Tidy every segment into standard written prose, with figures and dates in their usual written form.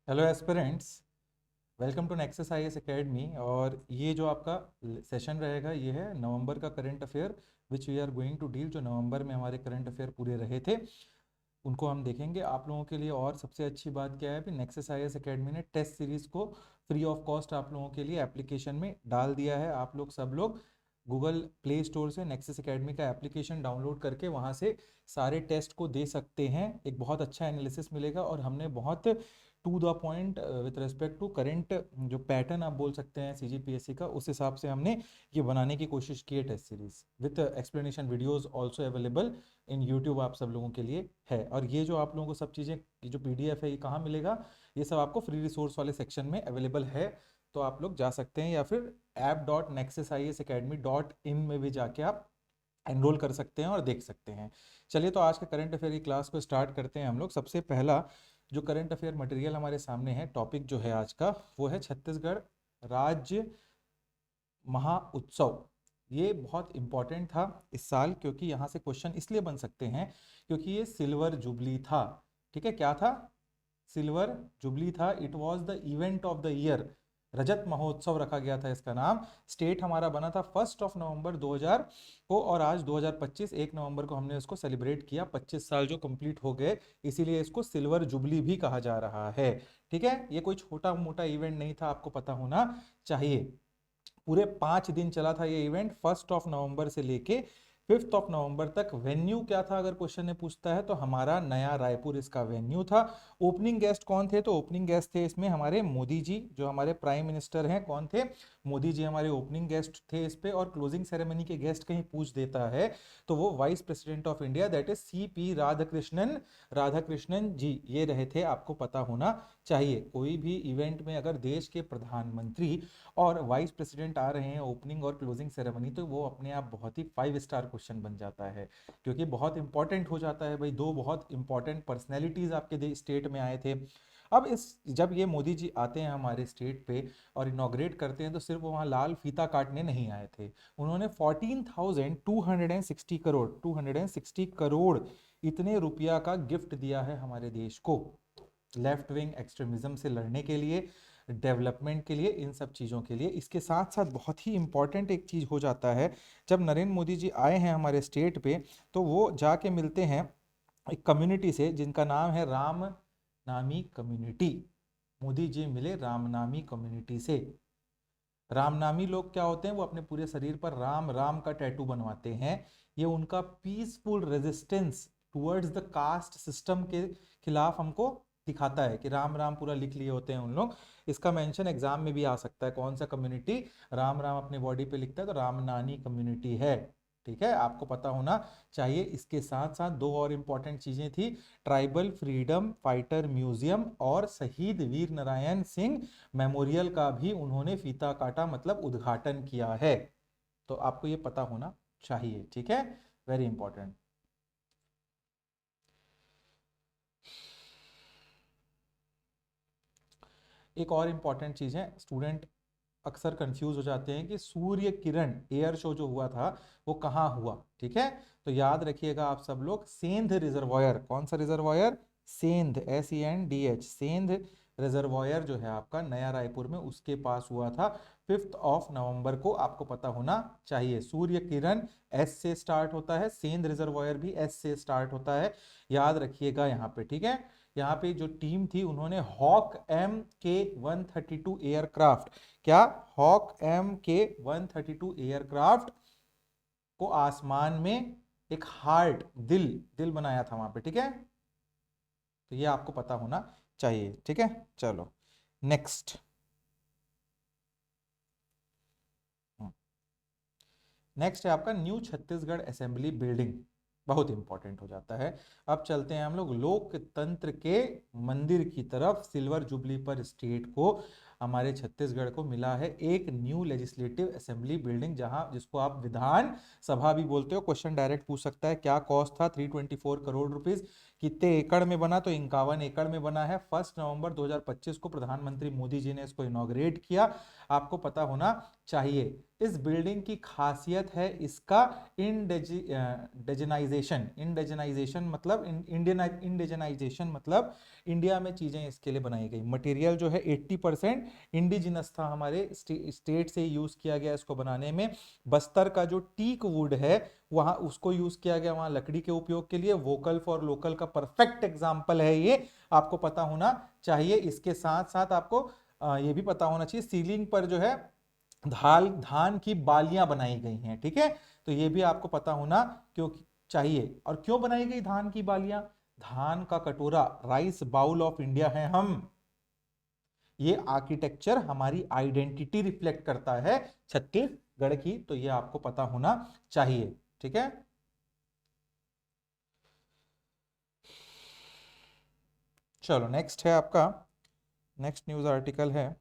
Hello aspirants, welcome to Nexus IAS academy. और ये जो आपका सेशन रहेगा ये है नवंबर का current affair which we are going to deal. जो नवंबर में हमारे करंट अफेयर पूरे रहे थे उनको हम देखेंगे आप लोगों के लिए। और सबसे अच्छी बात क्या है कि नेक्सस आईएएस एकेडमी ने टेस्ट सीरीज को फ्री ऑफ कॉस्ट आप लोगों के लिए एप्लीकेशन में डाल दिया है। आप लोग सब लोग गूगल प्ले स्टोर से नेक्सस एकेडमी का एप्लीकेशन डाउनलोड करके वहाँ से सारे टेस्ट को दे सकते हैं। एक बहुत अच्छा एनालिसिस मिलेगा और हमने बहुत to the point with respect to current जो पैटर्न आप बोल सकते हैं सीजीपीएससी का, उस हिसाब से हमने ये बनाने की कोशिश की है test series with explanation videos also available in YouTube आप सब लोगों के लिए है। और ये जो आप लोगों को सब चीज़ें, ये जो पीडीएफ है ये कहाँ मिलेगा? ये सब आपको फ्री रिसोर्स वाले सेक्शन में अवेलेबल है। तो आप लोग जा सकते हैं या फिर app.nexusisacademy.in में भी जाके आप एनरोल कर सकते हैं और देख सकते हैं। चलिए तो आज के करंट अफेयर की क्लास को स्टार्ट करते हैं हम लोग। सबसे पहला जो करंट अफेयर मटेरियल हमारे सामने है, टॉपिक जो है आज का, वो है छत्तीसगढ़ राज्य महाउत्सव। ये बहुत इंपॉर्टेंट था इस साल, क्योंकि यहाँ से क्वेश्चन इसलिए बन सकते हैं क्योंकि ये सिल्वर जुबली था। ठीक है, क्या था? सिल्वर जुबली था। It was the event of the year. रजत महोत्सव रखा गया था इसका नाम। स्टेट हमारा बना था 1 नवंबर 2000 को, और आज 2025 1 नवंबर को हमने इसको सेलिब्रेट किया। 25 साल जो कंप्लीट हो गए, इसीलिए इसको सिल्वर जुबली भी कहा जा रहा है। ठीक है, ये कोई छोटा मोटा इवेंट नहीं था, आपको पता होना चाहिए। पूरे 5 दिन चला था ये इवेंट, 1 नवंबर से लेके 5 नवंबर तक। वेन्यू क्या था अगर क्वेश्चन ने पूछता है तो हमारा नया रायपुर इसका वेन्यू था। ओपनिंग गेस्ट कौन थे? तो ओपनिंग गेस्ट थे इसमें हमारे मोदी जी, जो हमारे प्राइम मिनिस्टर हैं। कौन थे? मोदी जी हमारे ओपनिंग गेस्ट थे इस पे। और क्लोजिंग सेरेमनी के गेस्ट कहीं पूछ देता है तो वो vice president of India, that is CP Radhakrishnan, Radhakrishnan ji ये रहे थे। आपको पता होना चाहिए, कोई भी इवेंट में अगर देश के प्रधानमंत्री और वाइस प्रेसिडेंट आ रहे हैं ओपनिंग और क्लोजिंग सेरेमनी, तो वो अपने आप बहुत ही 5 स्टार क्वेश्चन बन जाता है, क्योंकि बहुत इंपॉर्टेंट हो जाता है भाई। दो बहुत इंपॉर्टेंट पर्सनैलिटीज आपके स्टेट में आए थे। अब इस जब ये मोदी जी आते हैं हमारे स्टेट पे और इनॉग्रेट करते हैं, तो सिर्फ वहाँ लाल फीता काटने नहीं आए थे। उन्होंने 14,260 करोड़ 260 करोड़ इतने रुपया का गिफ्ट दिया है हमारे देश को, लेफ्ट विंग एक्सट्रीमिज्म से लड़ने के लिए, डेवलपमेंट के लिए, इन सब चीज़ों के लिए। इसके साथ साथ बहुत ही इंपॉर्टेंट एक चीज़ हो जाता है, जब नरेंद्र मोदी जी आए हैं हमारे स्टेट पे, तो वो जाके मिलते हैं एक कम्युनिटी से जिनका नाम है राम नामी कम्युनिटी। मोदी जी मिले रामनामी कम्युनिटी से। रामनामी लोग क्या होते हैं? वो अपने पूरे शरीर पर राम राम का टैटू बनवाते हैं। ये उनका peaceful resistance towards the caste system के खिलाफ हमको दिखाता है कि राम राम पूरा लिख लिए होते हैं उन लोग। इसका मेंशन एग्जाम में भी आ सकता है, कौन सा कम्युनिटी राम राम अपने बॉडी पे लिखता है, तो रामनानी कम्युनिटी है। ठीक है, आपको पता होना चाहिए। इसके साथ साथ दो और इंपॉर्टेंट चीजें थी, ट्राइबल फ्रीडम फाइटर म्यूजियम और शहीद वीर नारायण सिंह मेमोरियल का भी उन्होंने फीता काटा, मतलब उद्घाटन किया है। तो आपको ये पता होना चाहिए। ठीक है, वेरी इंपॉर्टेंट। एक और इंपॉर्टेंट चीज है, स्टूडेंट अक्सर कंफ्यूज हो जाते हैं कि सूर्य किरण एयर शो जो हुआ था वो कहाँ हुआ। ठीक है, तो याद रखिएगा आप सब लोग, सेंध रिजर्वायर। कौन सा रिजर्वायर? सेंध, SENDH, सेंध रिजर्वायर जो है आपका नया रायपुर में, उसके पास हुआ था 5 नवंबर को। आपको पता होना चाहिए। सूर्य किरण S से स्टार्ट होता है, सेंध रिजर्वायर भी S से स्टार्ट होता है, याद रखिएगा यहाँ पे। ठीक है, यहाँ पे जो टीम थी उन्होंने हॉक MK-132 एयरक्राफ्ट, क्या हॉक MK-132 एयरक्राफ्ट को आसमान में एक हार्ट, दिल दिल बनाया था वहां पे। ठीक है, तो ये आपको पता होना चाहिए। ठीक है, चलो नेक्स्ट। नेक्स्ट है आपका न्यू छत्तीसगढ़ असेंबली बिल्डिंग, बहुत इंपॉर्टेंट हो जाता है। अब चलते हैं हम लोग लोकतंत्र के मंदिर की तरफ। सिल्वर जुबली पर स्टेट को, हमारे छत्तीसगढ़ को मिला है एक न्यू लेजिस्लेटिव असेंबली बिल्डिंग, जहां जिसको आप विधान सभा भी बोलते हो। क्वेश्चन डायरेक्ट पूछ सकता है क्या कॉस्ट था? 324 करोड़ रुपीज। कितने एकड़ में बना, तो 51 एकड़ में बना है। 1 नवंबर 2025 को प्रधानमंत्री मोदी जी ने इसको इनॉग्रेट किया, आपको पता होना चाहिए। इस बिल्डिंग की खासियत है इसका इंडिजनाइजेशन। इंडिजनाइजेशन मतलब इंडियन इंडिजनाइजेशन मतलब इंडिया में चीजें इसके लिए बनाई गई। मटेरियल जो है 80% इंडिजिनस था, हमारे स्टेट से यूज किया गया इसको बनाने में। बस्तर का जो टीक वुड है वहां उसको यूज किया गया, वहां लकड़ी के उपयोग के लिए। वोकल फॉर लोकल का परफेक्ट एग्जाम्पल है ये, आपको पता होना चाहिए। इसके साथ साथ आपको ये भी पता होना चाहिए, सीलिंग पर जो है धान की बालियां बनाई गई हैं, ठीक है। तो ये भी आपको पता होना क्यों चाहिए। और क्यों बनाई गई धान की बालियां? धान का कटोरा, राइस बाउल ऑफ इंडिया है हम। ये आर्किटेक्चर हमारी आइडेंटिटी रिफ्लेक्ट करता है छत्तीसगढ़ की, तो ये आपको पता होना चाहिए, ठीक है। चलो नेक्स्ट है आपका, नेक्स्ट न्यूज आर्टिकल है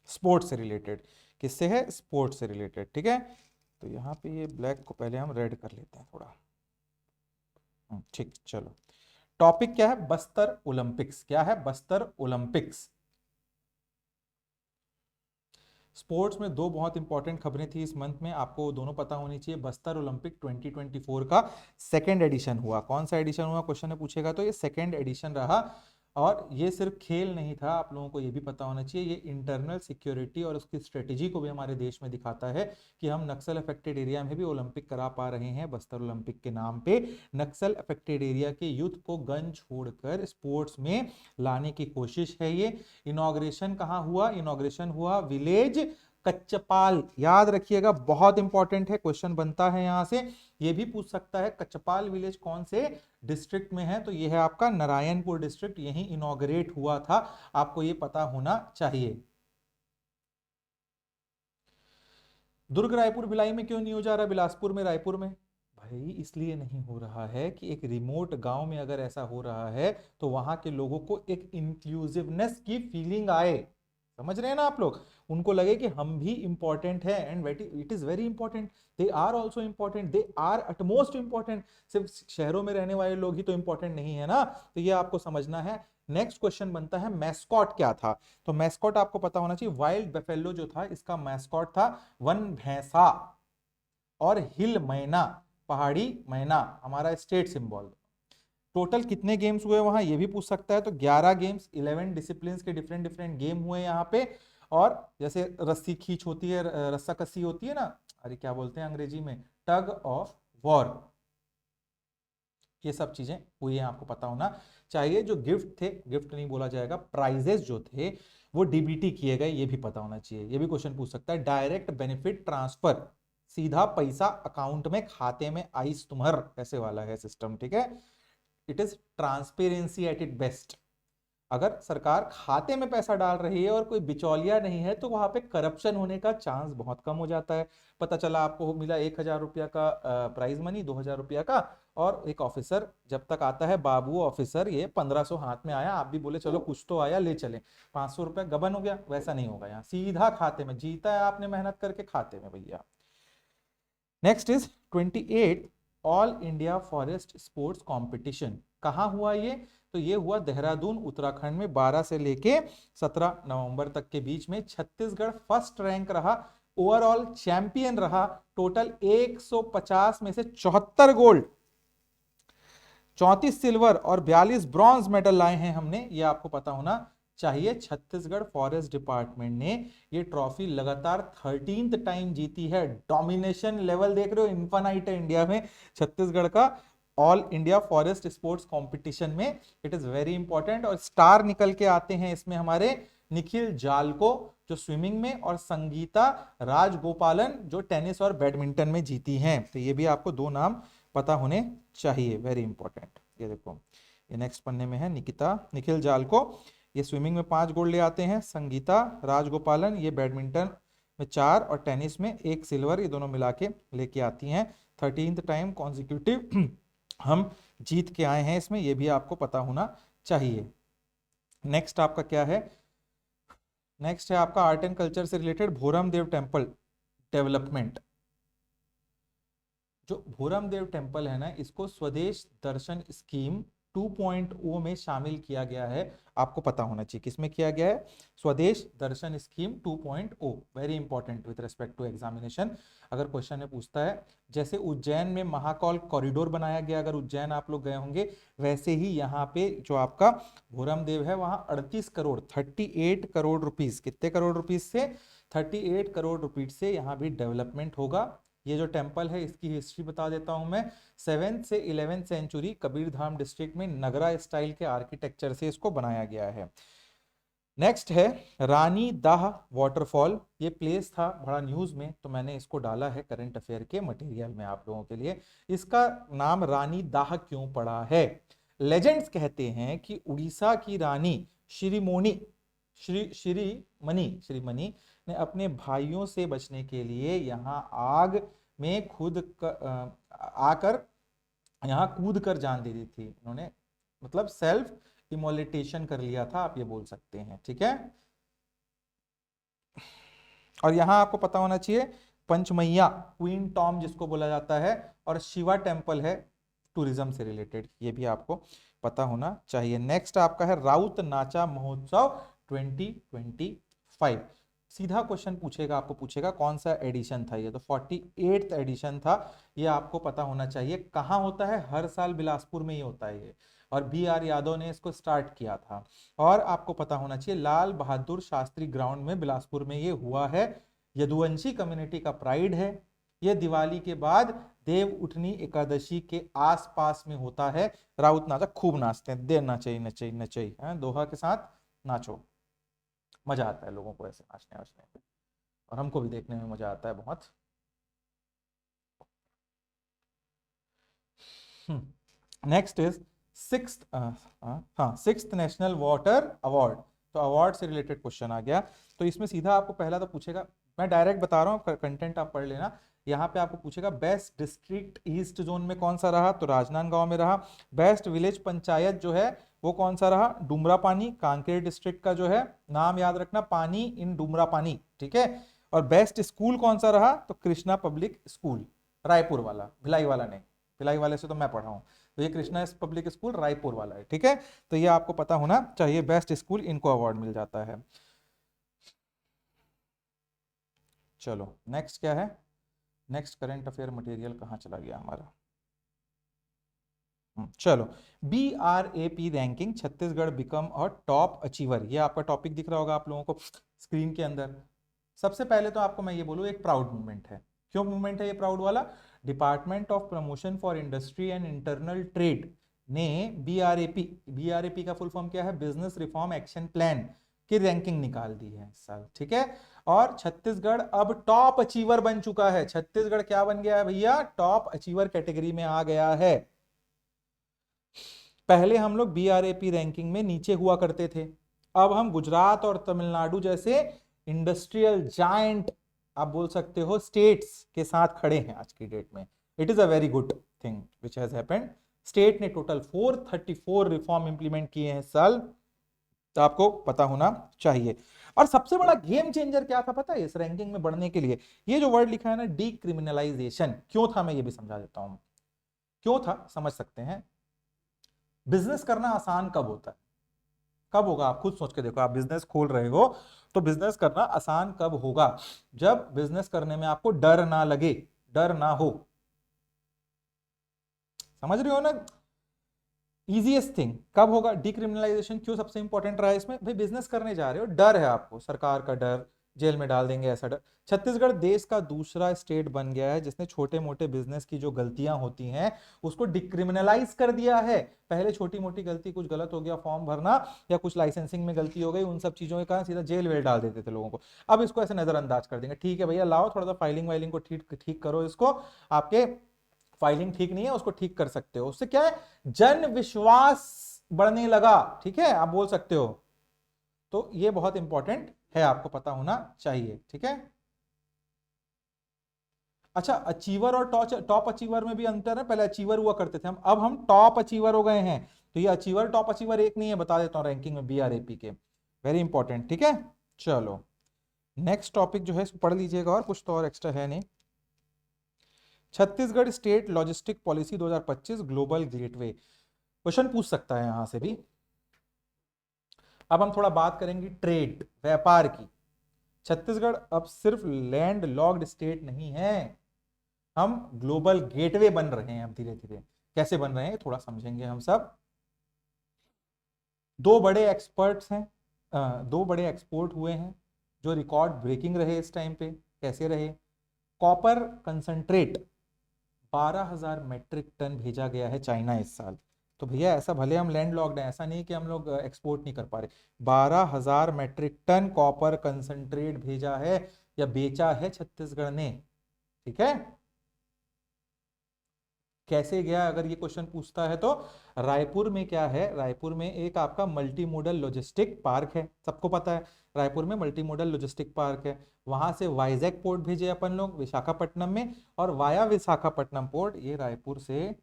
स्पोर्ट्स से रिलेटेड। किससे है? स्पोर्ट्स से रिलेटेड, ठीक है। तो यहाँ पे ये ब्लैक को पहले हम रेड कर लेते हैं थोड़ा, ठीक। चलो टॉपिक क्या है? बस्तर ओलंपिक्स। क्या है? बस्तर ओलंपिक्स। स्पोर्ट्स में दो बहुत इंपॉर्टेंट खबरें थी इस मंथ में, आपको दोनों पता होनी चाहिए। बस्तर ओलंपिक 2024 का सेकेंड एडिशन हुआ। कौन सा एडिशन हुआ क्वेश्चन में पूछेगा, तो ये सेकेंड एडिशन रहा। और ये सिर्फ खेल नहीं था, आप लोगों को ये भी पता होना चाहिए, ये इंटरनल सिक्योरिटी और उसकी स्ट्रेटेजी को भी हमारे देश में दिखाता है कि हम नक्सल अफेक्टेड एरिया में भी ओलंपिक करा पा रहे हैं। बस्तर ओलंपिक के नाम पे नक्सल अफेक्टेड एरिया के यूथ को गन छोड़कर स्पोर्ट्स में लाने की कोशिश है ये। इनॉग्रेशन कहाँ हुआ? इनॉग्रेशन हुआ विलेज कच्चपाल। याद रखिएगा, बहुत इंपॉर्टेंट है, क्वेश्चन बनता है यहां से। ये भी पूछ सकता है कच्चपाल विलेज कौन से डिस्ट्रिक्ट में है, तो ये है आपका नारायणपुर डिस्ट्रिक्ट, यही इनॉग्रेट हुआ था, आपको ये पता होना चाहिए। दुर्ग रायपुर भिलाई में क्यों नहीं हो जा रहा, बिलासपुर में, रायपुर में? भाई इसलिए नहीं हो रहा है कि एक रिमोट गांव में अगर ऐसा हो रहा है तो वहां के लोगों को एक इंक्लूसिवनेस की फीलिंग आए। समझ रहे हैं ना आप लोग? उनको लगे कि हम भी इंपॉर्टेंट है, and it is very important, they are also important, they are utmost important. सिर्फ शहरों में रहने वाले लोग ही तो इंपॉर्टेंट नहीं है ना, तो ये आपको समझना है। नेक्स्ट क्वेश्चन बनता है मैस्कॉट क्या था, तो मैस्कॉट आपको पता होना चाहिए। वाइल्ड बेफेलो जो था इसका मैस्कॉट था वन भैंसा, और हिल मैना, पहाड़ी मैना, हमारा स्टेट सिंबल। टोटल कितने गेम्स हुए वहां, ये भी पूछ सकता है, तो 11 गेम्स, 11 डिसिप्लिन के डिफरेंट डिफरेंट गेम हुए यहाँ पे। और जैसे रस्सी खींच होती है, रस्सा कस्सी होती है ना, अरे क्या बोलते हैं अंग्रेजी में, टग ऑफ वॉर, ये सब चीजें हुई हैं, आपको पता होना चाहिए। जो गिफ्ट थे, गिफ्ट नहीं बोला जाएगा, प्राइजेस जो थे वो डीबीटी किए गए, ये भी पता होना चाहिए। ये भी क्वेश्चन पूछ सकता है, डायरेक्ट बेनिफिट ट्रांसफर, सीधा पैसा अकाउंट में खाते में आइस तुम्हार, ऐसे वाला है सिस्टम, ठीक है। It is transparency at it best. अगर सरकार खाते में पैसा डाल रही है और कोई बिचौलिया नहीं है तो वहां पे करप्शन होने का चांस बहुत कम हो जाता है। पता चला आपको मिला 1,000 रुपया का प्राइज मनी, 2,000 रुपया का, और एक ऑफिसर जब तक आता है, बाबू ऑफिसर, ये 1,500 हाथ में आया, आप भी बोले चलो कुछ तो आया ले चले, 500 रुपया गबन हो गया, वैसा नहीं होगा यहाँ, सीधा खाते में, जीता है आपने मेहनत करके खाते में भैया। Next is 28 all India forest sports competition. कहाँ हुआ ये? तो ये हुआ देहरादून उत्तराखंड में, 12 से लेके 17 नवंबर तक के बीच में। छत्तीसगढ़ फर्स्ट रैंक रहा, ओवरऑल चैंपियन रहा। टोटल 150 में से 74 गोल्ड, 34 सिल्वर और 42 ब्रॉन्ज मेडल लाए हैं हमने, ये आपको पता होना चाहिए। छत्तीसगढ़ फॉरेस्ट डिपार्टमेंट ने ये ट्रॉफी लगातार 13th टाइम जीती है। डोमिनेशन लेवल देख रहे हो, इन्फानाइट है इंडिया में छत्तीसगढ़ का all India forest sports competition में। It is very important. और स्टार निकल के आते हैं इसमें हमारे, निखिल जालको जो स्विमिंग में, और संगीता राजगोपालन जो टेनिस और बैडमिंटन में जीती हैं। तो ये भी आपको दो नाम पता होने चाहिए, वेरी इंपॉर्टेंट। ये देखो, ये नेक्स्ट पन्ने में है, निखिल जालको ये स्विमिंग में 5 गोल्ड ले आते हैं, संगीता राजगोपालन ये बैडमिंटन में 4 और टेनिस में 1 सिल्वर, ये दोनों मिला के लेके आती हैं। 13th टाइम कॉन्जिक्यूटिव हम जीत के आए हैं इसमें, ये भी आपको पता होना चाहिए। नेक्स्ट आपका क्या है? नेक्स्ट है आपका आर्ट एंड कल्चर से रिलेटेड, भोरम देव टेम्पल डेवलपमेंट। जो भूरम देव टेम्पल है ना, इसको स्वदेश दर्शन स्कीम 2.0 में शामिल किया गया है। आपको पता होना चाहिए किसमें किया गया है, Swadesh Darshan scheme 2.0। Very important with respect to examination, अगर क्वेश्चन में पूछता है। जैसे उज्जैन में महाकाल कॉरिडोर बनाया गया, अगर उज्जैन आप लोग गए होंगे, वैसे ही यहाँ पे जो आपका भूरम देव है वहां 38 करोड़ 38 करोड़ रुपीस, कितने करोड़ रुपीस से, 38 करोड़ रुपीस से यहाँ भी डेवलपमेंट होगा। ये जो टेम्पल है इसकी हिस्ट्री बता देता हूं मैं। 7th से 11th सेंचुरी कबीरधाम डिस्ट्रिक्ट में नगरा स्टाइल के आर्किटेक्चर से इसको बनाया गया है। नेक्स्ट है रानी दाह वाटरफॉल। ये प्लेस था बड़ा न्यूज में, तो मैंने इसको डाला है करंट अफेयर के मटेरियल में आप लोगों के लिए। इसका नाम रानी दाह क्यों पड़ा है? लेजेंड्स कहते हैं कि उड़ीसा की रानी श्रीमनी ने अपने भाइयों से बचने के लिए यहाँ आग में आकर यहाँ कूद कर जान दे दी थी। उन्होंने मतलब सेल्फ इमोलिटेशन कर लिया था, आप ये बोल सकते हैं, ठीक है। और यहाँ आपको पता होना चाहिए पंचमैया क्वीन टॉम जिसको बोला जाता है, और शिवा टेम्पल है टूरिज्म से रिलेटेड, ये भी आपको पता होना चाहिए। नेक्स्ट आपका है राउत नाचा महोत्सव 2025। सीधा क्वेश्चन पूछेगा, आपको पूछेगा कौन सा एडिशन था ये, तो 48th एडिशन था। ये आपको पता होना चाहिए। कहाँ होता है? हर साल बिलासपुर में ही होता है ये, और BR यादव ने इसको स्टार्ट किया था। और आपको पता होना चाहिए लाल बहादुर शास्त्री ग्राउंड में बिलासपुर में ये हुआ है। यदुवंशी कम्युनिटी का प्राइड है। ये दिवाली के बाद देव उठनी एकादशी के आसपास में होता है। राउत नाचा खूब नाचते हैं, देर नचई नचई नचई, दोहा के साथ नाचो, मजा आता है लोगों को ऐसे नाचने वाचने में, और हमको भी देखने में मजा आता है बहुत। Next is sixth national water award. तो अवार्ड से रिलेटेड क्वेश्चन आ गया। तो इसमें सीधा आपको पहला तो पूछेगा, मैं डायरेक्ट बता रहा हूँ, कंटेंट आप पढ़ लेना। यहाँ पे आपको पूछेगा बेस्ट डिस्ट्रिक्ट ईस्ट जोन में कौन सा रहा, तो राजनांदगांव में रहा। बेस्ट विलेज पंचायत जो है वो कौन सा रहा, डुमरा पानी, कांकेर डिस्ट्रिक्ट का जो है, नाम याद रखना, पानी इन डुमरा पानी, ठीक है। और बेस्ट स्कूल कौन सा रहा, तो कृष्णा पब्लिक स्कूल, रायपुर वाला, भिलाई वाला नहीं, भिलाई वाले से तो मैं पढ़ा हूँ, तो ये कृष्णा पब्लिक स्कूल रायपुर वाला है, ठीक है। तो ये आपको पता होना चाहिए, बेस्ट स्कूल इनको अवार्ड मिल जाता है। चलो नेक्स्ट क्या है, नेक्स्ट करंट अफेयर मटेरियल कहाँ चला गया हमारा। चलो BRAP रैंकिंग, छत्तीसगढ़ बिकम और टॉप अचीवर, ये आपका टॉपिक दिख रहा होगा आप लोगों को स्क्रीन के अंदर। सबसे पहले तो आपको मैं ये बोलूँ, एक प्राउड मूवमेंट है। क्यों मूवमेंट है ये प्राउड वाला? Department of promotion for industry and internal trade ने BRAP का फुल फॉर्म क्या है, बिजनेस रिफॉर्म एक्शन प्लान की रैंकिंग निकाल दी है इस साल, ठीक है। और छत्तीसगढ़ अब टॉप अचीवर बन चुका है। छत्तीसगढ़ क्या बन गया है भैया, टॉप अचीवर कैटेगरी में आ गया है। पहले हम लोग BRAP रैंकिंग में नीचे हुआ करते थे, अब हम गुजरात और तमिलनाडु जैसे इंडस्ट्रियल जायंट, आप बोल सकते हो, स्टेट्स के साथ खड़े हैं आज की डेट में। It is a very good thing which has happened. State ने टोटल 434 रिफॉर्म इंप्लीमेंट किए हैं इस साल, तो आपको पता होना चाहिए। और सबसे बड़ा गेम चेंजर क्या था पता है इस रैंकिंग में बढ़ने के लिए? ये जो वर्ड लिखा है ना, डीक्रिमिनलाइजेशन। क्यों था, मैं ये भी समझा देता हूं क्यों था, समझ सकते हैं। बिजनेस करना आसान कब होता है, कब होगा? आप खुद सोच के देखो, आप बिजनेस खोल रहे हो तो बिजनेस करना आसान कब होगा? जब बिजनेस करने में आपको डर ना लगे, डर ना हो। समझ रहे हो ना? इजीएस्ट थिंग कब होगा? डिक्रिमिनलाइजेशन। क्यों सबसे इंपॉर्टेंट रहा है इसमें? भाई बिजनेस करने जा रहे हो, डर है आपको, सरकार का डर, जेल में डाल देंगे ऐसा डर। छत्तीसगढ़ देश का दूसरा स्टेट बन गया है जिसने छोटे मोटे बिजनेस की जो गलतियां होती हैं उसको डिक्रिमिनलाइज कर दिया है। पहले छोटी मोटी गलती, कुछ गलत हो गया, फॉर्म भरना या कुछ लाइसेंसिंग में गलती हो गई, उन सब चीजों के कारण सीधा जेल वेल डाल देते थे लोगों को। अब इसको ऐसे नजरअंदाज कर देंगे, ठीक है भैया लाओ थोड़ा सा फाइलिंग वाइलिंग को ठीक करो, इसको आपके फाइलिंग ठीक नहीं है उसको ठीक कर सकते हो। उससे क्या है, जन विश्वास बढ़ने लगा, ठीक है, आप बोल सकते हो। तो ये बहुत इंपॉर्टेंट है, आपको पता होना चाहिए, ठीक है। अच्छा, अचीवर और टॉप अचीवर में भी अंतर है। पहले अचीवर हुआ करते थे हम, अब हम टॉप अचीवर हो गए हैं। तो ये अचीवर टॉप अचीवर एक नहीं है, बता देता हूं रैंकिंग में BRAP के, वेरी इंपॉर्टेंट, ठीक है। चलो नेक्स्ट टॉपिक जो है इसको पढ़ लीजिएगा, और कुछ तो और एक्स्ट्रा है नहीं। Chhattisgarh state logistic policy 2025 global gateway, question पूछ सकता है यहां से भी। अब हम थोड़ा बात करेंगे ट्रेड, व्यापार की। छत्तीसगढ़ अब सिर्फ लैंड लॉक्ड स्टेट नहीं है, हम ग्लोबल गेटवे बन रहे हैं अब धीरे धीरे। कैसे बन रहे हैं थोड़ा समझेंगे हम सब। दो बड़े एक्सपर्ट्स हैं, दो बड़े एक्सपोर्ट हुए हैं जो रिकॉर्ड ब्रेकिंग रहे इस टाइम पे। कैसे रहे? कॉपर कंसंट्रेट 12,000 मेट्रिक टन भेजा गया है चाइना इस साल। तो भैया ऐसा भले हम लैंड लॉक्ड हैं, ऐसा नहीं कि हम लोग एक्सपोर्ट नहीं कर पा रहे। 12,000 मेट्रिक टन कॉपर कंसंट्रेट भेजा है या बेचा है छत्तीसगढ़ ने, ठीक है। कैसे गया अगर ये क्वेश्चन पूछता है तो, रायपुर में क्या है, रायपुर में एक आपका मल्टी मोडल लॉजिस्टिक पार्क है, सबको पता है रायपुर में मल्टी मोडल लॉजिस्टिक पार्क है। वहां से वाइजैक पोर्ट भेजे अपन लोग विशाखापट्टनम में, और वाया विशाखापट्टनम पोर्ट ये रायपुर से,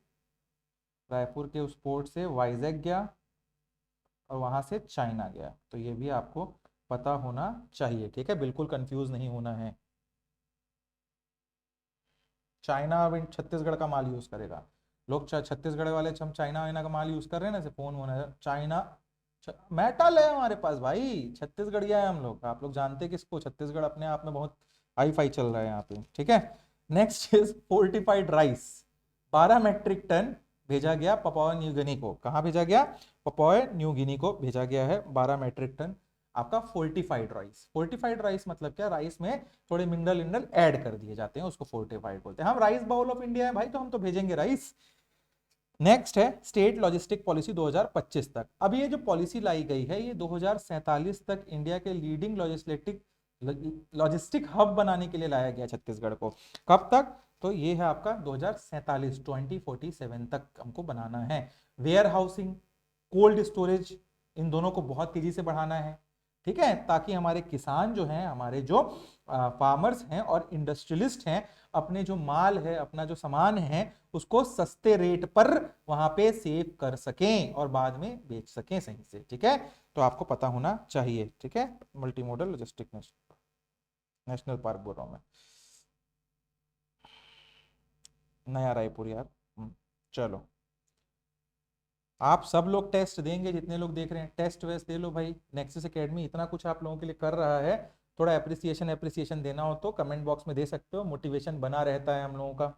रायपुर के उस पोर्ट से वाइजैक गया और वहां से चाइना गया। तो ये भी आपको पता होना चाहिए, ठीक है, बिल्कुल कंफ्यूज नहीं होना है। चाइना अब छत्तीसगढ़ का माल यूज करेगा। लोग छत्तीसगढ़ वाले हम चाइना वाइना का माल यूज कर रहे हैं ना, फोन होना चाइना मेटल है हमारे पास भाई, छत्तीसगढ़िया है हम लोग। आप लोग जानते किसको? छत्तीसगढ़ अपने आप में बहुत हाई फाई चल रहा है यहाँ पे, ठीक है। Next is fortified rice, 12 metric ton भेजा गया पपुआ न्यू गिनी को। कहाँ भेजा गया? पपुआ न्यू गिनी को भेजा गया है 12 मेट्रिक टन आपका फोर्टिफाइड राइस। फोर्टिफाइड राइस मतलब क्या? राइस में थोड़े मिनरल मिनरल ऐड कर दिए जाते हैं, उसको फोर्टिफाइड बोलते हैं। हम राइस बाउल ऑफ इंडिया है भाई, तो हम तो भेजेंगे राइस। नेक्स्ट है स्टेट लॉजिस्टिक पॉलिसी 2025 तक। अब ये जो पॉलिसी लाई गई है ये 2047 तक इंडिया के लीडिंग लॉजिस्टिक हब बनाने के लिए लाया गया छत्तीसगढ़ को। कब तक? तो ये है आपका 2047, 2047 तक हमको बनाना है। वेयर हाउसिंग, कोल्ड स्टोरेज, इन दोनों को बहुत तेजी से बढ़ाना है, ठीक है, ताकि हमारे किसान जो हैं, हमारे जो फार्मर्स हैं और इंडस्ट्रियलिस्ट हैं, अपने जो माल है, अपना जो सामान है, उसको सस्ते रेट पर वहां पे सेव कर सकें और बाद में बेच सकें सही से, ठीक है। तो आपको पता होना चाहिए, ठीक है। Multi modal logistic national park बोल रहा हूं मैं, नया रायपुर यार। चलो, आप सब लोग टेस्ट देंगे, जितने लोग देख रहे हैं टेस्ट वेस्ट दे लो भाई। नेक्सस एकेडमी इतना कुछ आप लोगों के लिए कर रहा है, थोड़ा एप्रिसिएशन देना हो तो कमेंट बॉक्स में दे सकते हो, मोटिवेशन बना रहता है हम लोगों का।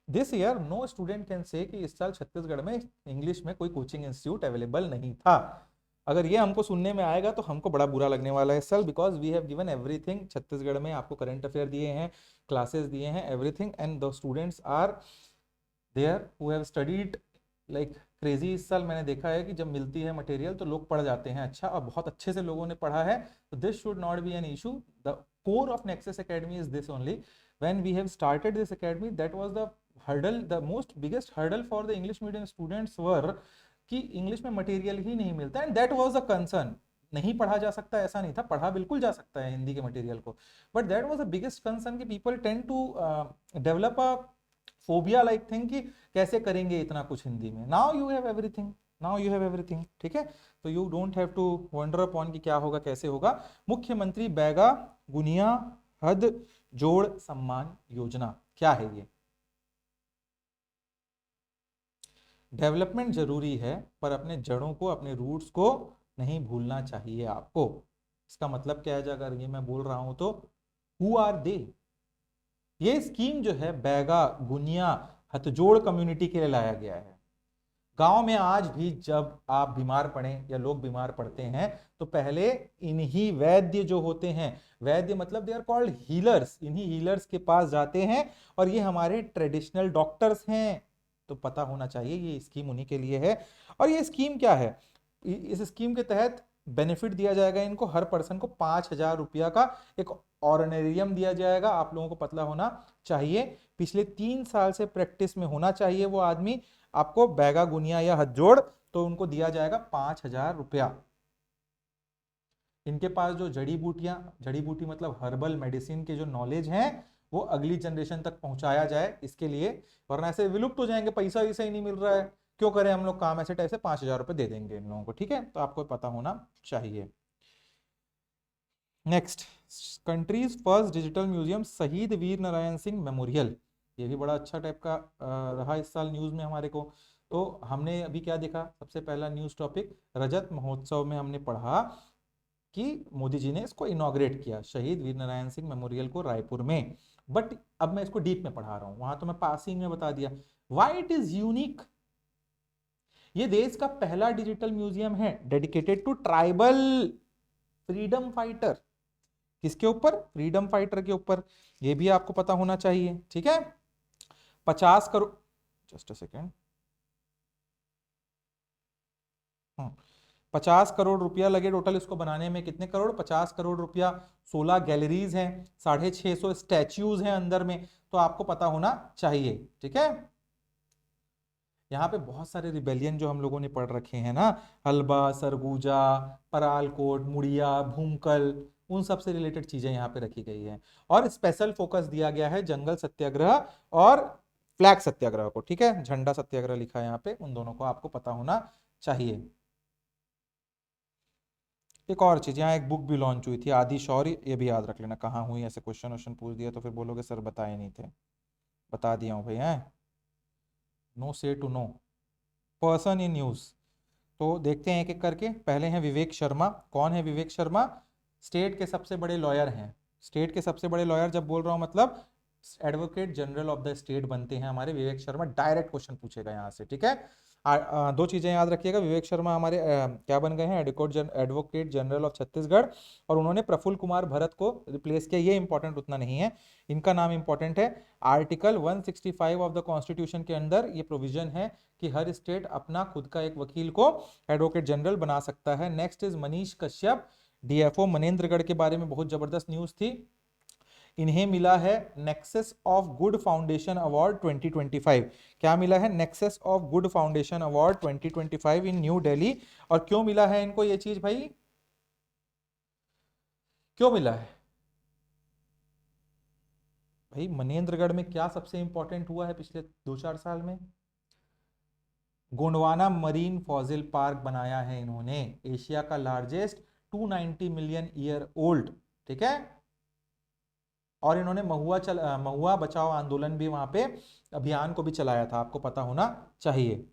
This year no student can say कि इस साल छत्तीसगढ़ में इंग्लिश में कोई कोचिंग इंस्टीट्यूट अवेलेबल नहीं था। अगर ये हमको सुनने में आएगा तो हमको बड़ा बुरा लगने वाला है इस साल, because we have given everything. Chhattisgarh में आपको करंट अफेयर दिए हैं, क्लासेस दिए हैं, everything, and the students are there who have studied like crazy. इस साल मैंने देखा है कि जब मिलती है मटेरियल तो लोग पढ़ जाते हैं अच्छा, और बहुत अच्छे से लोगों ने पढ़ा है। तो this should not be an issue. The core of nexus academy is this only, when we have started this academy, that was the hurdle, the most biggest hurdle for the English medium students were कि English में material ही नहीं मिलता, and that was a concern. नहीं पढ़ा जा सकता ऐसा नहीं था, पढ़ा बिल्कुल जा सकता है हिंदी के मटेरियल को, but that was the biggest concern कि people tend to develop a phobia like thing कि कैसे करेंगे इतना कुछ हिंदी में। Now you have everything, now you have everything, ठीक है। तो you don't have to wonder upon कि क्या होगा कैसे होगा। मुख्यमंत्री बैगा गुनिया हद जोड़ सम्मान योजना क्या है ये? डेवलपमेंट जरूरी है पर अपने जड़ों को, अपने रूट्स को नहीं भूलना चाहिए आपको। इसका मतलब क्या है अगर ये मैं बोल रहा हूं तो, हु आर दे? ये स्कीम जो है बैगा गुनिया हथजोड़ कम्युनिटी के लिए लाया गया है। गांव में आज भी जब आप बीमार पड़े या लोग बीमार पड़ते हैं तो पहले इन्हीं वैद्य जो होते हैं, वैद्य मतलब दे आर कॉल्ड हीलर्स, इन्हीं हीलर्स के पास जाते हैं, और ये हमारे ट्रेडिशनल डॉक्टर्स हैं। तो पता होना चाहिए ये स्कीम उन्हीं के लिए है। और ये स्कीम क्या है? इस स्कीम के तहत बेनिफिट दिया जाएगा इनको, हर पर्सन को 5,000 रुपया का एक ऑर्डिनेरियम दिया जाएगा। आप लोगों को पता होना चाहिए पिछले 3 साल से प्रैक्टिस में होना चाहिए वो आदमी। आपको बैगा गुनिया या हथजोड़, तो उनको दिया जाएगा 5,000 रुपया। इनके पास जो जड़ी बूटियां, जड़ी बूटी मतलब हर्बल मेडिसिन के जो नॉलेज हैं वो अगली जनरेशन तक पहुंचाया जाए इसके लिए, वरना ऐसे विलुप्त हो जाएंगे, पैसा वैसा ही नहीं मिल रहा है, क्यों करें हम लोग काम ऐसे टाइप से। 5,000 रुपये दे देंगे इन लोगों को, ठीक है। तो आपको पता होना चाहिए। Next, countries first digital museum शहीद वीर नारायण सिंह मेमोरियल। ये भी बड़ा अच्छा टाइप का रहा इस साल न्यूज में हमारे को। तो हमने अभी क्या देखा, सबसे पहला न्यूज टॉपिक रजत महोत्सव में हमने पढ़ा कि मोदी जी ने इसको इनॉग्रेट किया, शहीद वीर नारायण सिंह मेमोरियल को रायपुर में। बट अब मैं इसको डीप में पढ़ा रहा हूं, वहां तो मैं पासिंग में बता दिया। व्हाई इट इज यूनिक, ये देश का पहला डिजिटल म्यूजियम है dedicated to tribal freedom fighter. किसके ऊपर, फ्रीडम फाइटर के ऊपर। ये भी आपको पता होना चाहिए, ठीक है। 50 crore, just a second, 50 crore रुपया लगे टोटल इसको बनाने में। कितने करोड़, 50 करोड़ रुपया। 16 गैलरीज हैं, 650 स्टैच्यूज हैं अंदर में, तो आपको पता होना चाहिए, ठीक है। यहाँ पे बहुत सारे रिबेलियन जो हम लोगों ने पढ़ रखे हैं ना, हलबा, सरगुजा, परालकोट, मुड़िया, भूमकल, उन सब से रिलेटेड चीजें यहाँ पे रखी गई हैं। और स्पेशल फोकस दिया गया है जंगल सत्याग्रह और फ्लैग सत्याग्रह को, ठीक है। झंडा सत्याग्रह लिखा है यहाँ पे, उन दोनों को आपको पता होना चाहिए। एक और चीज, यहाँ एक बुक भी लॉन्च हुई थी, आदि शौर्य, ये भी याद रख लेना कहाँ हुई। ऐसे क्वेश्चन वोश्चन पूछ दिया तो फिर बोलोगे सर बताए नहीं थे, बता दिया हूँ भाई। है no say to no person in news. तो देखते हैं एक एक करके। पहले हैं विवेक शर्मा। कौन है विवेक शर्मा, स्टेट के सबसे बड़े लॉयर हैं। स्टेट के सबसे बड़े लॉयर जब बोल रहा हूं मतलब advocate general of the state बनते हैं हमारे विवेक शर्मा। डायरेक्ट क्वेश्चन पूछेगा यहाँ से, ठीक है। दो चीजें याद रखिएगा, विवेक शर्मा हमारे क्या बन गए हैं, एडवोकेट जनरल ऑफ छत्तीसगढ़। और उन्होंने प्रफुल्ल कुमार भरत को रिप्लेस किया। ये इंपॉर्टेंट उतना नहीं है, इनका नाम इंपॉर्टेंट है। आर्टिकल 165 ऑफ द कॉन्स्टिट्यूशन के अंदर ये प्रोविजन है कि हर स्टेट अपना खुद का एक वकील को एडवोकेट जनरल बना सकता है। Next is Manish Kashyap, DFO Manendragarh के बारे में बहुत जबरदस्त न्यूज थी। इन्हें मिला है nexus of good foundation award 2025। क्या मिला है, nexus of good foundation award 2025 in new Delhi. और क्यों मिला है इनको ये चीज भाई, क्यों मिला है भाई? मनेन्द्रगढ़ में क्या सबसे इंपॉर्टेंट हुआ है पिछले 2-4 साल में? गोंडवाना मरीन फॉसिल पार्क बनाया है इन्होंने, एशिया का लार्जेस्ट, 290 मिलियन ईयर ओल्ड, ठीक है। और इन्होंने महुआ बचाओ आंदोलन भी वहां पे अभियान को भी चलाया था, आपको पता होना चाहिए।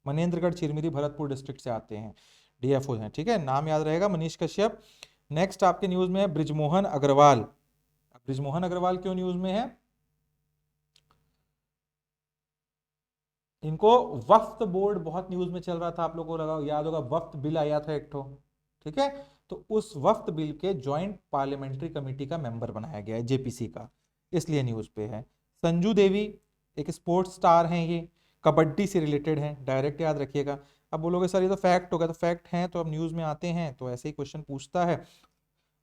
मनेन्द्रगढ़ चिरमिरी भरतपुर डिस्ट्रिक्ट से आते हैं, डीएफओ हैं, ठीक है। नाम याद रहेगा, मनीष कश्यप। नेक्स्ट आपके न्यूज में है ब्रिजमोहन अग्रवाल। ब्रिजमोहन अग्रवाल क्यों न्यूज में है? इनको वफ्त बोर्ड बहुत न्यूज में चल रहा था, आप लोगों को लगा याद होगा, वफ्त बिल आया था एक ठो, ठीक है। तो उस वफ्त बिल के ज्वाइंट पार्लियामेंट्री कमेटी का मेंबर बनाया गया है, जेपीसी का, इसलिए न्यूज पे है। संजू देवी एक स्पोर्ट्स स्टार हैं, ये कबड्डी से रिलेटेड हैं, डायरेक्ट याद रखिएगा। अब बोलोगे सर ये तो फैक्ट होगा, तो फैक्ट हैं तो अब न्यूज में आते हैं तो ऐसे ही क्वेश्चन पूछता है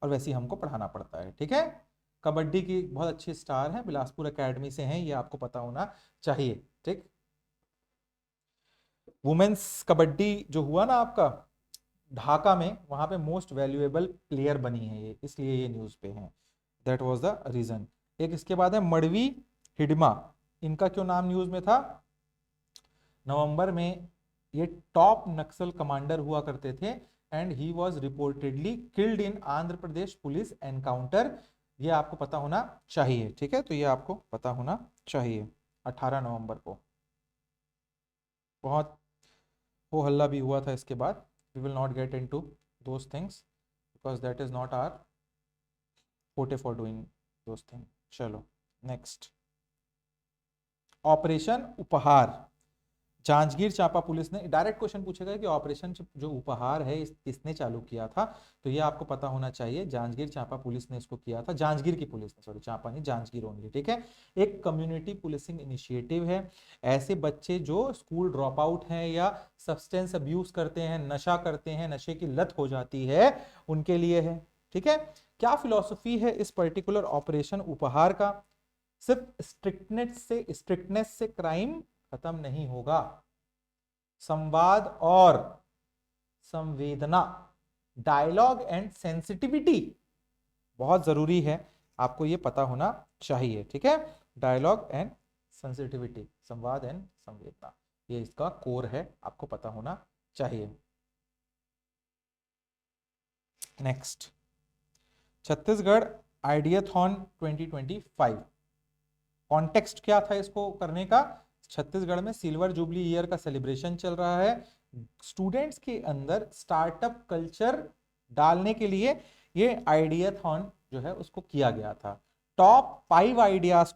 और वैसे ही हमको पढ़ाना पड़ता है, ठीक है। कबड्डी की बहुत अच्छी स्टार हैं, बिलासपुर एकेडमी से हैं, ये आपको पता होना चाहिए, ठीक। वुमेन्स कबड्डी जो हुआ ना आपका ढाका में, वहां पे मोस्ट वैल्यूएबल प्लेयर बनी है ये, इसलिए ये न्यूज पे है। That was the reason. एक इसके बाद है मड़वी हिडमा। इनका क्यों नाम न्यूज में था? नवंबर में ये टॉप नक्सल कमांडर हुआ करते थे and he was reportedly killed in Andhra Pradesh police encounter. ये आपको पता होना चाहिए, ठीक है। तो ये आपको पता होना चाहिए। 18 नवंबर को बहुत हो हल्ला भी हुआ था इसके बाद। We will not get into those things because that is not our forte for doing those thing. चलो next, operation Upahar. Janjgir Champa police ने, डायरेक्ट क्वेश्चन पूछेगा कि ऑपरेशन जो उपहार है किसने चालू किया था, तो ये आपको पता होना चाहिए। जांजगीर चांपा पुलिस ने इसको किया था, जांजगीर की पुलिस ने, सॉरी चांपा नहीं, जांजगीर ओनली, ठीक है। एक कम्युनिटी पुलिसिंग इनिशिएटिव है। ऐसे बच्चे जो स्कूल ड्रॉप आउट हैं या सब्सटेंस अब्यूज करते हैं, नशा करते हैं, नशे की लत हो जाती है, उनके लिए है, ठीक है। क्या फिलॉसफी है इस पर्टिकुलर ऑपरेशन उपहार का? सिर्फ स्ट्रिक्टनेस से क्राइम खत्म नहीं होगा, संवाद और संवेदना, डायलॉग एंड सेंसिटिविटी बहुत जरूरी है, आपको ये पता होना चाहिए, ठीक है। डायलॉग एंड सेंसिटिविटी, संवाद एंड संवेदना, ये इसका कोर है, आपको पता होना चाहिए। Next, Chhattisgarh ideathon 2025। कॉन्टेक्स्ट क्या था इसको करने का? छत्तीसगढ़ में सिल्वर जुबली ईयर का सेलिब्रेशन चल रहा है, स्टूडेंट्स के अंदर स्टार्टअप कल्चर डालने के लिए ये आइडियाथॉन जो है उसको किया गया था। टॉप 5 आइडियाज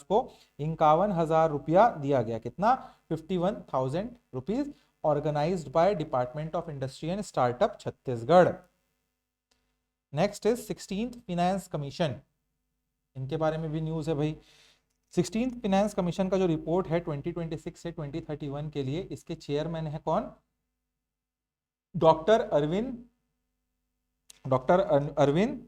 को 51,000 रुपया दिया गया। कितना? 51,000 rupees, organised by department of industry and startup Chhattisgarh. Next is 16th finance commission, इनके बारे में भी न्यूज है भाई। 16th फाइनेंस कमीशन का जो रिपोर्ट है 2026 से 2031 के लिए, इसके चेयरमैन है कौन? डॉक्टर अरविंद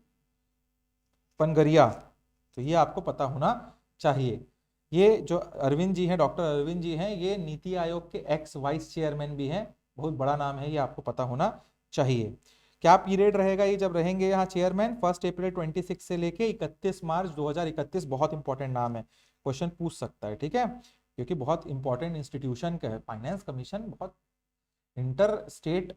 पनगरिया। तो ये आपको पता होना चाहिए। ये जो अरविंद जी हैं, डॉक्टर अरविंद जी हैं, ये नीति आयोग के एक्स वाइस चेयरमैन भी हैं, बहुत बड़ा नाम है, ये आपको पता होना चाहिए। क्या पीरियड रहेगा ये जब रहेंगे यहाँ चेयरमैन? 1 अप्रैल 26 से लेके 31 मार्च 2031। बहुत इंपॉर्टेंट नाम है, क्वेश्चन पूछ सकता है, ठीक है, क्योंकि बहुत इंपॉर्टेंट इंस्टीट्यूशन का है फाइनेंस कमीशन। बहुत इंटर स्टेट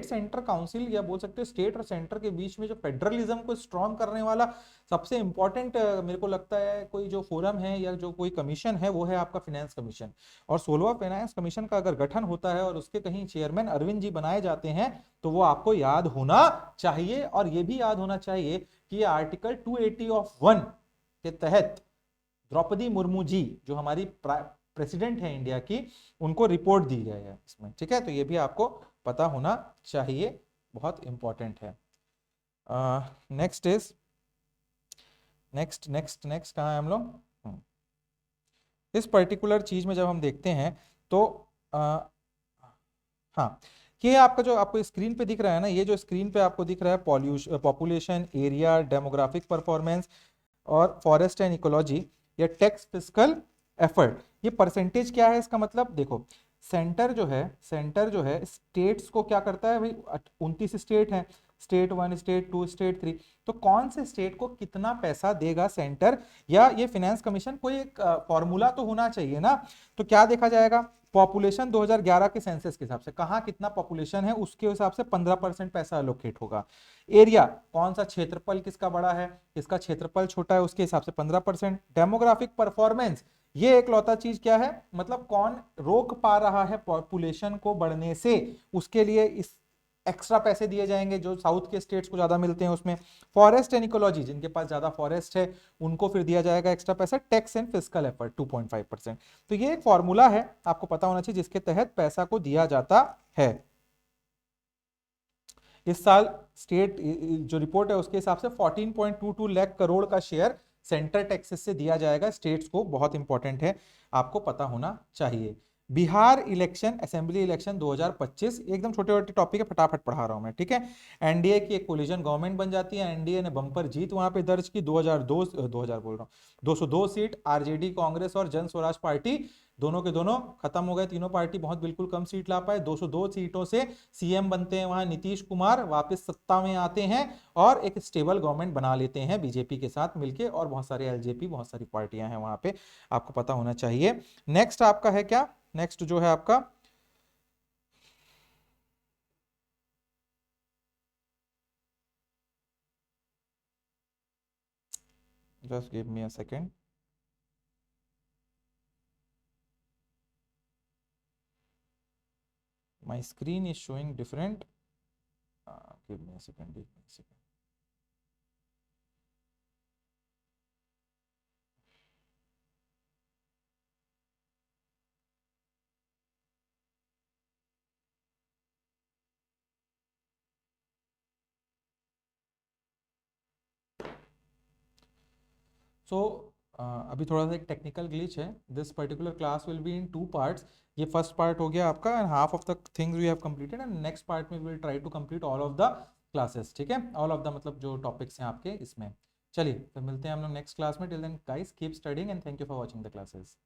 सेंटर काउंसिल, या बोल सकते हो स्टेट और सेंटर के बीच में जो फेडरलिज्म को स्ट्रॉन्ग करने वाला सबसे इंपॉर्टेंट मेरे को लगता है कोई जो फोरम है या जो कोई कमीशन है वो है आपका फाइनेंस कमीशन। और 16वां फाइनेंस कमीशन का अगर गठन होता है और उसके कहीं चेयरमैन अरविंद जी बनाए जाते हैं तो वो आपको याद होना चाहिए। और ये भी याद होना चाहिए कि ये आर्टिकल 280(1) के तहत द्रौपदी मुर्मू जी जो हमारी प्रेसिडेंट है इंडिया की, उनको रिपोर्ट दी गई है इसमें, ठीक है। तो ये भी आपको पता होना चाहिए, बहुत इंपॉर्टेंट है। नेक्स्ट इज नेक्स्ट कहाँ है हम लोग? इस पर्टिकुलर चीज में जब हम देखते हैं तो हाँ, ये आपका जो आपको स्क्रीन पे दिख रहा है ना, ये जो स्क्रीन पे आपको दिख रहा है पॉपुलेशन, एरिया, डेमोग्राफिक परफॉर्मेंस और फॉरेस्ट एंड इकोलॉजी, या टैक्स फिस्कल एफर्ट, ये परसेंटेज क्या है? इसका मतलब देखो, सेंटर जो है स्टेट्स को क्या करता है भाई? 29 स्टेट हैं, स्टेट 1, स्टेट 2, स्टेट 3। तो कौन से स्टेट को कितना पैसा देगा सेंटर, या ये फाइनेंस कमीशन, कोई एक फॉर्मूला तो होना चाहिए ना। तो क्या देखा जाएगा? पॉपुलेशन 2011 के सेंसस के हिसाब से कहाँ कितना पॉपुलेशन है उसके हिसाब से 15% पैसा एलोकेट होगा। एरिया, कौन सा क्षेत्रफल किसका बड़ा है, किसका क्षेत्रफल छोटा है, उसके हिसाब से 15%। डेमोग्राफिक परफॉर्मेंस, ये एक लौता चीज क्या है, मतलब कौन रोक पा रहा है पॉपुलेशन को बढ़ने से, उसके लिए इस एक्स्ट्रा पैसे दिए जाएंगे जो साउथ के स्टेट्स को ज्यादा मिलते हैं उसमें। फॉरेस्ट एंड इकोलॉजी, जिनके पास ज्यादा फॉरेस्ट है उनको फिर दिया जाएगा एक्स्ट्रा पैसा। Tax and fiscal effort 2.5%। तो ये एक फॉर्मूला है, आपको पता होना चाहिए, जिसके तहत पैसा को दिया जाता है। इस साल स्टेट जो रिपोर्ट है उसके हिसाब से 14.22 लाख करोड़ का शेयर सेंटर टैक्सेस से दिया जाएगा स्टेट्स को, बहुत इंपॉर्टेंट है, आपको पता होना चाहिए। बिहार इलेक्शन, असेंबली इलेक्शन 2025, एकदम छोटे छोटे टॉपिक है, फटाफट पढ़ा रहा हूं मैं, ठीक है। एनडीए की एक कोलिजन गवर्नमेंट बन जाती है, एनडीए ने बम्पर जीत वहां पे दर्ज की, 202 सीट। आरजेडी, कांग्रेस और जन स्वराज पार्टी दोनों के दोनों खत्म हो गए, तीनों पार्टी बहुत बिल्कुल कम सीट ला पाए। 202 सीटों से सीएम बनते हैं वहां नीतीश कुमार, वापस सत्ता में आते हैं और एक स्टेबल गवर्नमेंट बना लेते हैं बीजेपी के साथ मिलके, और बहुत सारे एलजेपी, बहुत सारी पार्टियां हैं वहां पे, आपको पता होना चाहिए। नेक्स्ट आपका है क्या? नेक्स्ट जो है आपका just give me a second, my screen is showing different, give me a second. So अभी थोड़ा सा एक टेक्निकल ग्लिच है। This particular class will be in 2 parts. ये फर्स्ट पार्ट हो गया आपका, and half of the things we have completed, and next part में we will try to complete all of the classes, ठीक है, all of the मतलब जो topics हैं आपके इसमें। चलिए फिर मिलते हैं हम लोग नेक्स्ट क्लास में। Till then guys keep studying and thank you for watching the classes.